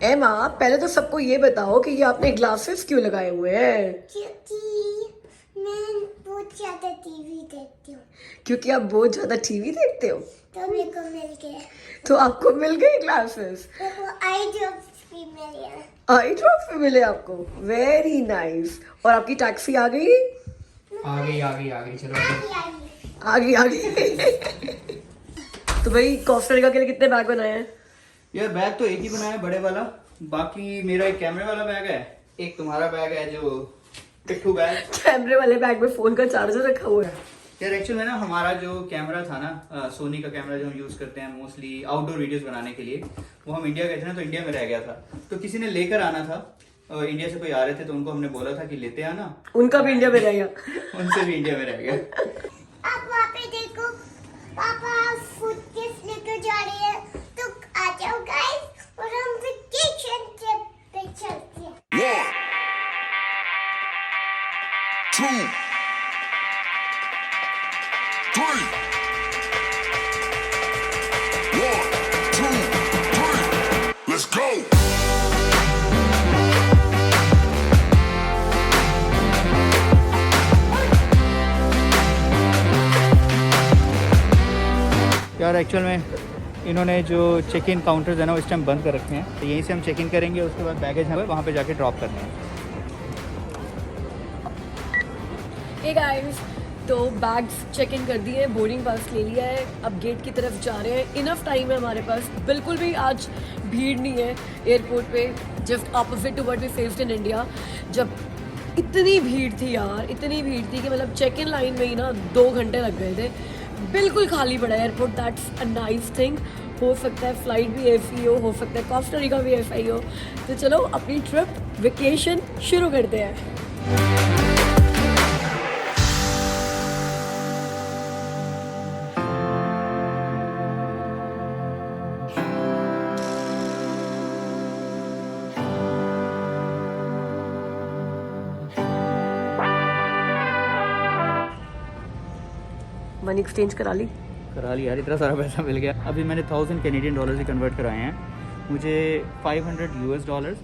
एमा, पहले तो सबको ये बताओ कि ये आपने ग्लासेस क्यों लगाए हुए हैं? क्योंकि मैं बहुत ज्यादा टीवी देखती हूँ, क्योंकि आप बहुत ज्यादा टीवी देखते हो, तो मेरे को मिल गया। तो आपको मिल गए ग्लासेस। मेरे को आई ड्रॉप्स भी मिले। आई ड्रॉप भी मिले आपको, वेरी नाइस। और आपकी टैक्सी आ गई? आ गई चलो आ गई। तो भाई कोस्टा के लिए कितने बैग बनाए हैं? यार बैग तो एक ही बनाया है, बड़े वाला। बाकी मेरा एक कैमरे वाला बैग है, एक तुम्हारा बैग है जो पिट्ठू बैग। कैमरे वाले बैग में फोन का चार्जर रखा हुआ है। यार एक्चुअल में ना हमारा जो कैमरा था ना, सोनी का कैमरा जो हम यूज करते हैं मोस्टली आउटडोर वीडियोस बनाने के लिए, वो हम इंडिया गए थे ना, तो इंडिया में रह गया था। तो किसी ने लेकर आना था, इंडिया से कोई आ रहे थे, तो उनको हमने बोला था कि लेते आना। उनका भी इंडिया में रहेगा। उनसे भी इंडिया में रह गया। आप वहाँ पे देखो, पापा सूटकेस लेकर जा रहे हैं, तो आ जाओ गाइस और हम वेकेशन ट्रिप पे चलते हैं। 1, 2, 3. 1, 2, 3. Let's go. यार एक्चुअल में इन्होंने जो चेक इन काउंटर्स है ना, इस टाइम बंद कर रखे हैं, तो यहीं से हम चेक इन करेंगे, उसके बाद बैगेज हमें वहाँ पे जाके ड्रॉप करना है। हे गाइस, तो बैग्स चेक इन कर दिए, बोर्डिंग पास ले लिया है, अब गेट की तरफ जा रहे हैं। इनफ टाइम है हमारे पास, बिल्कुल भी आज भीड़ नहीं है एयरपोर्ट पे, just opposite to what we faced in India. जब इतनी भीड़ थी यार, इतनी भीड़ थी कि मतलब चेक इन लाइन में ही ना 2 घंटे लग गए थे। बिल्कुल खाली पड़ा है airport, that's a nice thing. हो सकता है फ्लाइट भी ऐसी हो सकता है कोस्टा रिका भी ऐसा ही हो। तो चलो अपनी ट्रिप वेकेशन शुरू करते हैं। मनी एक्सचेंज करा ली? करा लिया यार, इतना सारा पैसा मिल गया। अभी मैंने 1000 कैनेडियन डॉलर से कन्वर्ट कराए हैं, मुझे 500 यूएस डॉलर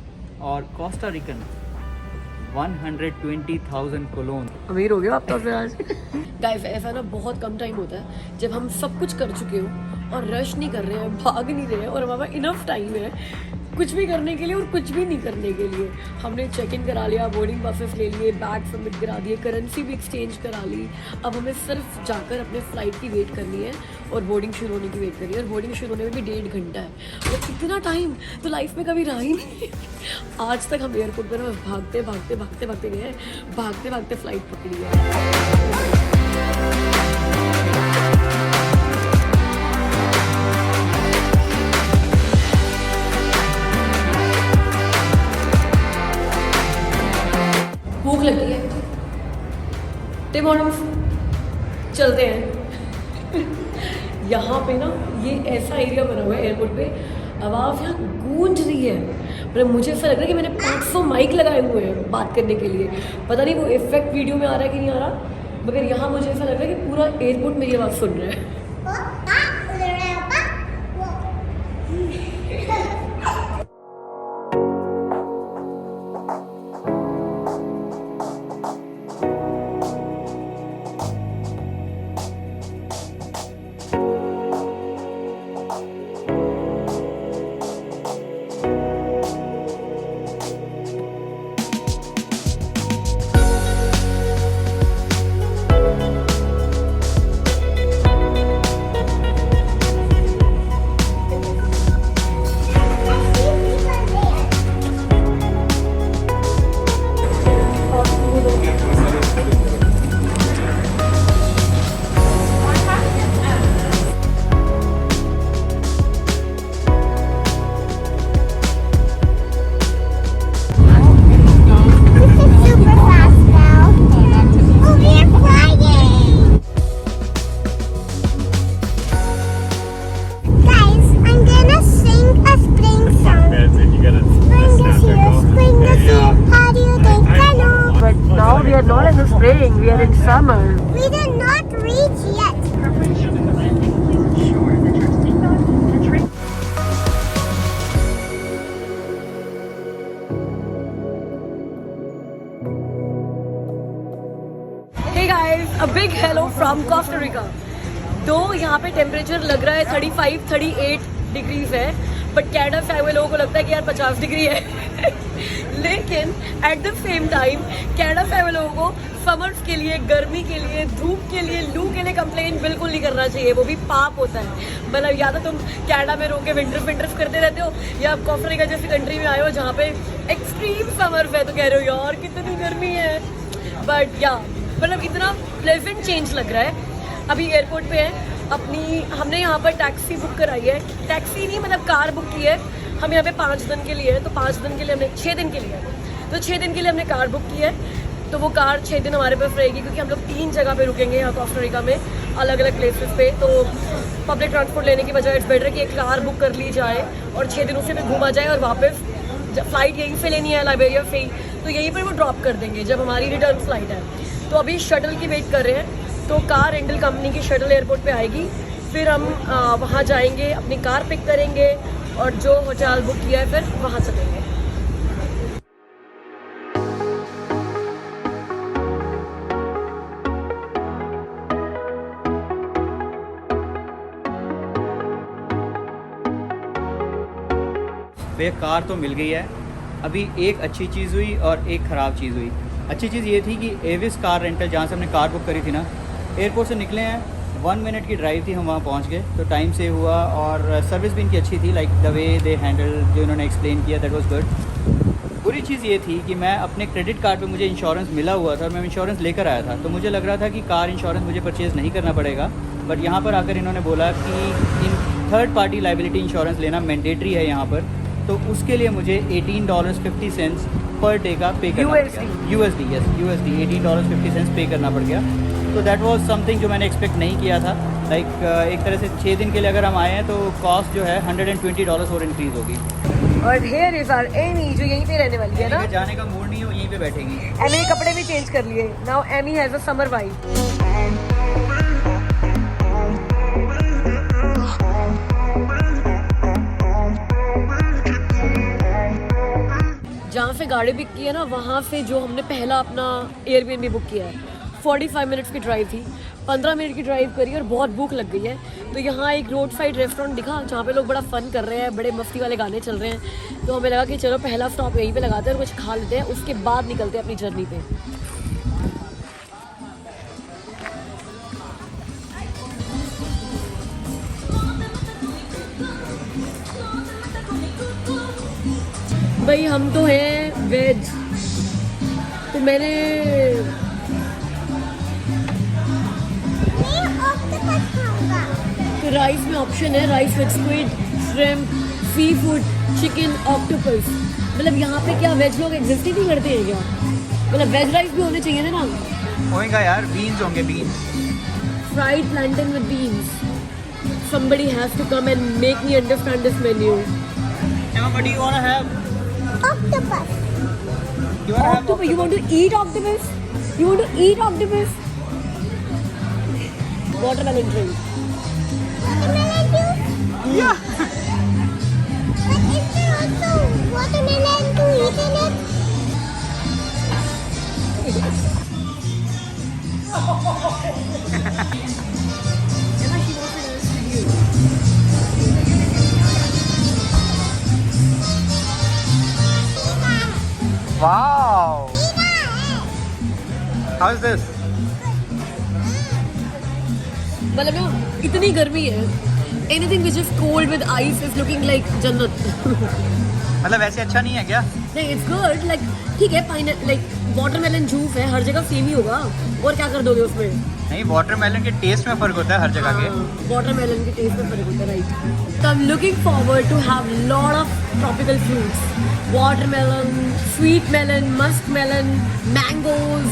और कोस्टा रिकन 120,000 कोलोन। अमीर हो गया आप तो फिर आज। गाइस, ऐसा ना बहुत कम टाइम होता है जब हम सब कुछ कर चुके हो और रश नहीं कर रहे हैं, भाग नहीं रहे हैं, और हमारा इनफ टाइम है कुछ भी करने के लिए और कुछ भी नहीं करने के लिए। हमने चेक इन करा लिया, बोर्डिंग पासेस ले लिए, बैग सबमिट करा दिए, करेंसी भी एक्सचेंज करा ली। अब हमें सिर्फ जाकर अपने फ्लाइट की वेट करनी है और बोर्डिंग शुरू होने की वेट करनी है। और बोर्डिंग शुरू होने में भी 1.5 घंटा है, और इतना टाइम तो लाइफ में कभी रहा ही नहीं। आज तक हम एयरपोर्ट पर बस भागते भागते भागते भागते गए, भागते भागते फ्लाइट पकड़ी है। भूख लगी है, टिम हॉर्टन्स चलते हैं। यहाँ पे ना ये ऐसा एरिया बना हुआ है एयरपोर्ट पे, आवाज़ यहाँ गूंज रही है। मतलब मुझे ऐसा लग रहा है कि मैंने 500 माइक लगाए हुए हैं बात करने के लिए। पता नहीं वो इफेक्ट वीडियो में आ रहा है कि नहीं आ रहा, मगर यहाँ मुझे ऐसा लग रहा है कि पूरा एयरपोर्ट मेरी आवाज़ सुन रहा है। From Costa Rica. तो यहाँ पे टेम्परेचर लग रहा है 35-38 डिग्रीज है, बट कनाडा से आए हुए लोगों को लगता है कि यार 50 डिग्री है लेकिन at the same time Canada से आए हुए लोगों को समर्स के लिए, गर्मी के लिए, धूप के लिए, लू के लिए कंप्लेन बिल्कुल नहीं करना चाहिए। वो भी पाप होता है। मतलब या तो तुम कनाडा में रोके विंटर्स करते रहते हो, या आप कोस्टा रिका जैसी कंट्री में आए हो जहाँ पे एक्सट्रीम समर्स है तो कह रहे हो यार कितनी गर्मी है। बट या मतलब इतना प्लेजेंट चेंज लग रहा है। अभी एयरपोर्ट पे है अपनी, हमने यहाँ पर टैक्सी बुक कराई है, टैक्सी नहीं मतलब कार बुक की है। हम यहाँ पे 5 दिन के लिए है, तो 5 दिन के लिए हमने 6 दिन के लिए है, तो 6 दिन के लिए हमने कार बुक की है। तो वो कार 6 दिन हमारे पास रहेगी, क्योंकि हम लोग 3 जगह पे रुकेंगे यहाँ कोस्टा रिका में, अलग अलग प्लेसेस पे। तो पब्लिक ट्रांसपोर्ट लेने की बजाय इट्स बेटर कि एक कार बुक कर ली जाए और 6 दिन उसे पे घूमा जाए, और वापस फ्लाइट यहीं से लेनी है लाइबेरिया से ही, तो यहीं पर वो ड्रॉप कर देंगे जब हमारी रिटर्न फ्लाइट है। तो अभी शटल की वेट कर रहे हैं, तो कार रेंटल कंपनी की शटल एयरपोर्ट पे आएगी, फिर हम वहाँ जाएंगे, अपनी कार पिक करेंगे और जो होटल बुक किया है फिर वहाँ चलेंगे। भैया कार तो मिल गई है। अभी एक अच्छी चीज़ हुई और एक ख़राब चीज़ हुई। अच्छी चीज़ ये थी कि एविस कार रेंटल, जहाँ से हमने कार बुक करी थी ना, एयरपोर्ट से निकले हैं, 1 मिनट की ड्राइव थी, हम वहाँ पहुँच गए, तो टाइम सेव हुआ और सर्विस भी इनकी अच्छी थी। Like the way they handle, जो इन्होंने एक्सप्लेन किया, दैट वाज गुड। बुरी चीज़ ये थी कि मैं अपने क्रेडिट कार्ड पे मुझे इंश्योरेंस मिला हुआ था और मैं इंश्योरेंस लेकर आया था, तो मुझे लग रहा था कि कार इंश्योरेंस मुझे परचेज़ नहीं करना पड़ेगा। बट यहाँ पर आकर इन्होंने बोला कि in third party liability insurance लेना मैंडेटरी है यहाँ पर, तो उसके लिए मुझे $18.50 पर डे का पे करना पड़ गया। USD, यस USD, $18.50 पे करना पड़ गया। तो दैट वाज समथिंग जो मैंने एक्सपेक्ट नहीं किया था। लाइक एक तरह से 6 दिन के लिए अगर हम आए हैं तो कॉस्ट जो है $120 और इंक्रीज़ होगी। और हियर इज आवर एमी, जो यहीं पे रहने वाली है ना। जाने का मूड नहीं है, वो यहीं पे बैठेगी। एमी ने कपड़े भी चेंज कर लिए, now Amy has a summer vibe. जहाँ से गाड़ी पिक की है ना, वहाँ से जो हमने पहला अपना एयरबीएनबी बुक किया है, 45 मिनट्स की ड्राइव थी, 15 मिनट की ड्राइव करी और बहुत भूख लग गई है। तो यहाँ एक रोड साइड रेस्टोरेंट दिखा जहाँ पे लोग बड़ा फन कर रहे हैं, बड़े मस्ती वाले गाने चल रहे हैं, तो हमें लगा कि चलो पहला स्टॉप यहीं पे लगाते हैं और कुछ खा लेते हैं, उसके बाद निकलते हैं अपनी जर्नी पे। भाई हम तो हैं वेज, तो मैंने ऑक्टोपस खाऊंगा। तो राइस में ऑप्शन है, rice with squid, shrimp, seafood, chicken, octopus. मतलब यहाँ पे क्या वेज लोग एग्जिस्ट ही नहीं करते हैं क्या? मतलब वेज राइस भी होने चाहिए ना। होएगा यार, बीन्स होंगे, beans, fried plankton with beans. Somebody has to come and make me understand this menu. Emma, what do you want to have? Octopus. You want to have Octopus? You want to eat octopus? You want to eat octopus? Watermelon drink. Watermelon juice? Yeah. But is there also watermelon to eat in it? Wow. How is this? मतलब ना इतनी गर्मी है, anything which is cold with ice is looking like जन्नत. मतलब वैसे अच्छा नहीं है क्या? नहीं, it's good, like ठीक है, पाइनएप्पल, like वाटरमेलन जूस है, हर जगह सेम ही होगा, और क्या कर दोगे उसमें? नहीं, वाटरमेलन के टेस्ट में फर्क होता है हर जगह के। वाटरमेलन के टेस्ट में फर्क होता है, right. So I'm looking forward to have lot of tropical fruits, watermelon, sweet melon, musk melon, mangoes,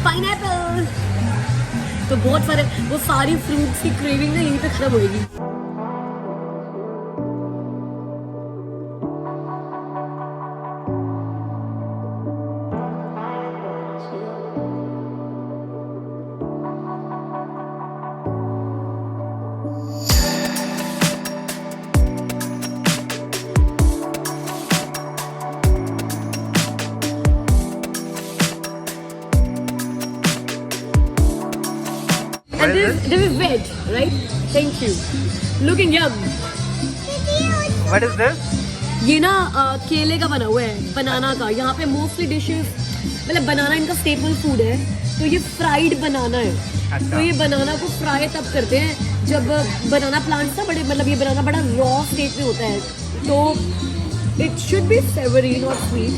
pineapple. तो बहुत सारे वो सारी फ्रूट्स की क्रेविंग ना यहीं पे खत्म होएगी। And this is veg, right? Thank you. Looking yum. What is this? ये ना केले का बना हुआ है, बनाना का. यहाँ पे मोस्टली डिशेस मतलब बनाना इनका स्टेपल फूड है. तो ये फ्राइड बनाना है. अच्छा. तो ये बनाना को फ्राई तब करते हैं जब बनाना प्लांट्स ना बड़े मतलब ये बनाना बड़ा रॉ स्टेट में होता है. तो it should be savoury not sweet.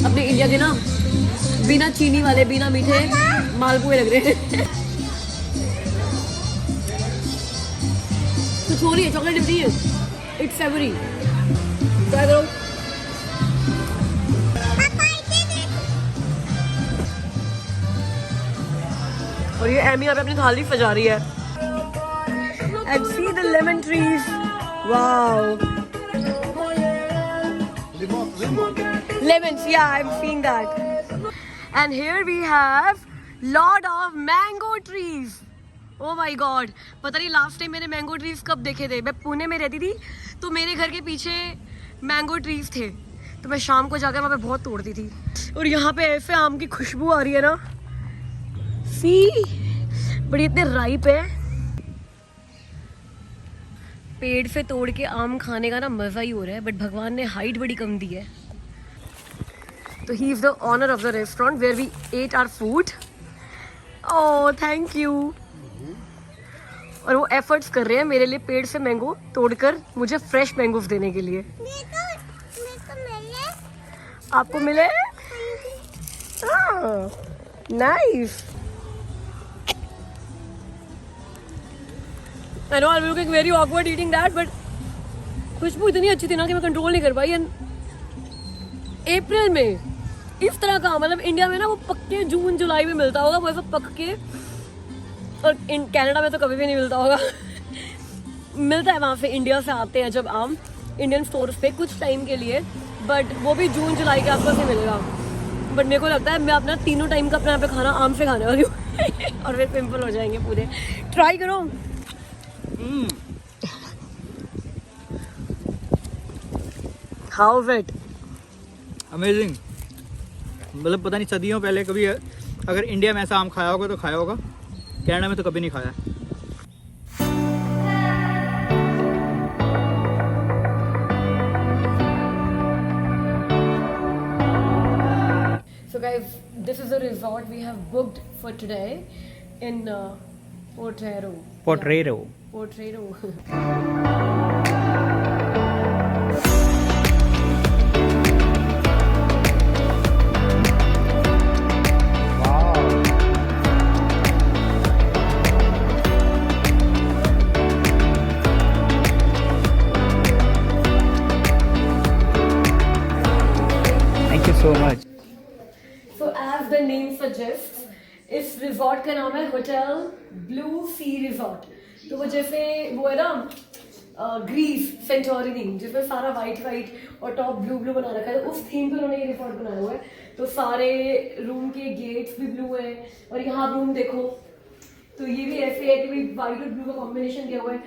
अपने इंडिया के ना बिना चीनी वाले बिना मीठे मालपुए लग रहे हैं. कुछ हो रही है, चॉकलेट डिप है. इट्स सेवरी. ट्राई करो. और ये एमी यहाँ पे अपनी थाली सजा रही है. And see the lemon trees. Wow. Lemons, yeah, I'm seeing that. And here we have lot of mango trees. Oh my God. पता नहीं लास्ट टाइम मैंने मैंगो ट्रीज कब देखे थे. मैं पुणे में रहती थी तो मेरे घर के पीछे मैंगो ट्रीज थे तो मैं शाम को जाकर वहाँ पे बहुत तोड़ती थी. और यहाँ पे ऐसे आम की खुशबू आ रही है ना. सी बड़ी इतने राइप है. पेड़ से तोड़ के आम खाने का ना मज़ा ही हो रहा है. बट भगवान ने हाइट बड़ी कम दी है. तो he is the owner of the restaurant where we ate our food. Oh thank you. और वो एफर्ट्स कर रहे हैं मेरे लिए पेड़ से मैंगो तोड़कर मुझे फ्रेश मैंगोस देने के लिए. आपको मिले? Nice. I know I'm looking very awkward eating that, but खुशबू इतनी अच्छी थी ना कि मैं कंट्रोल नहीं कर पाई. एंड अप्रैल में इस तरह का मतलब इंडिया में ना वो पक्के जून जुलाई में मिलता होगा वो ऐसा पक के. और कनाडा में तो कभी भी नहीं मिलता होगा. मिलता है वहाँ से. इंडिया से आते हैं जब आम इंडियन स्टोर्स पे कुछ टाइम के लिए. बट वो भी जून जुलाई के आसपास ही मिलेगा. बट मेरे को लगता है मैं अपना तीनों टाइम का अपना यहाँ पे खाना आम से खाने वाली हूँ. और फिर पिंपल हो जाएंगे पूरे. ट्राई करो. How is it? अमेजिंग. मतलब पता नहीं सदियों पहले कभी अगर इंडिया में ऐसा आम खाया होगा तो खाया होगा. कनाडा में तो कभी नहीं खाया. So guys, this is a resort we have booked for today in Potrero. Potrero. Potrero. Thank you so much. So as the name suggests, इस रिजॉर्ट का नाम है होटल ब्लू सी रिजॉर्ट. तो वो जैसे वो है ना ग्रीस सेंटोरिनी जिसमें सारा वाइट और टॉप ब्लू बना रखा है. तो उस थीम पे उन्होंने ये रिजॉर्ट बनाया हुआ है. तो सारे रूम के गेट्स भी ब्लू है. और यहाँ रूम देखो तो ये भी ऐसे है कि वाइट और ब्लू का कॉम्बिनेशन किया हुआ है.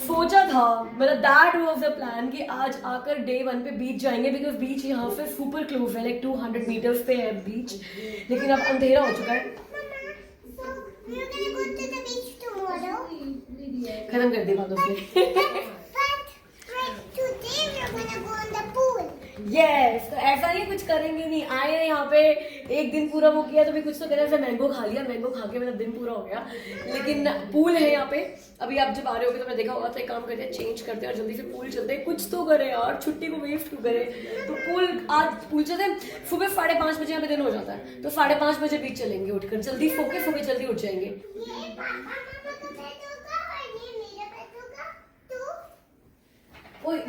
सोचा था मतलब दैट वाज द प्लान कि आज आकर डे 1 पे बीच जाएंगे बिकॉज बीच यहाँ से सुपर क्लोज है. लाइक 200 मीटर्स पे है बीच. लेकिन अब अंधेरा हो चुका है. खत्म कर दी बात उसने. यस. तो ऐसा नहीं कुछ करेंगे नहीं. आए हैं यहाँ पे एक दिन पूरा वो किया तो भी कुछ तो करें. मैंगो खा लिया. मैंगो खा के मेरा दिन पूरा हो गया. लेकिन पूल है यहाँ पे. अभी आप जब आ रहे होगे तो मैं देखा होगा तो एक काम करते हैं चेंज करते हैं और जल्दी से पूल चलते हैं. कुछ तो करें यार. छुट्टी को वेस्ट क्यों करें. तो पूल आज पूल चलते हैं. सुबह 5:30 बजे यहाँ पे दिन हो जाता है. तो 5:30 बजे बीच चलेंगे उठकर. जल्दी सो के जल्दी उठ जाएंगे.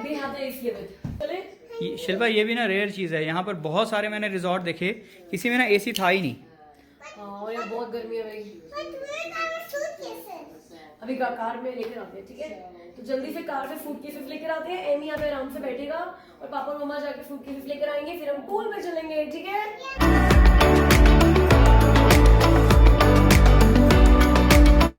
they have the AC with. Shilpa ये भी ना रेयर चीज़ है. यहाँ पर बहुत सारे मैंने रिजॉर्ट देखे किसी में ना एसी था ही नहीं. हाँ यार बहुत गर्मी है भाई. अभी कार में लेकर आते हैं. ठीक है तो जल्दी से कार से सूटकेसेस लेकर आते हैं. एमी यहाँ पे आराम से बैठेगा और पापा और मम्मा जाके सूटकेसेस लेकर आएंगे. फिर हम पूल में चलेंगे. ठीक है.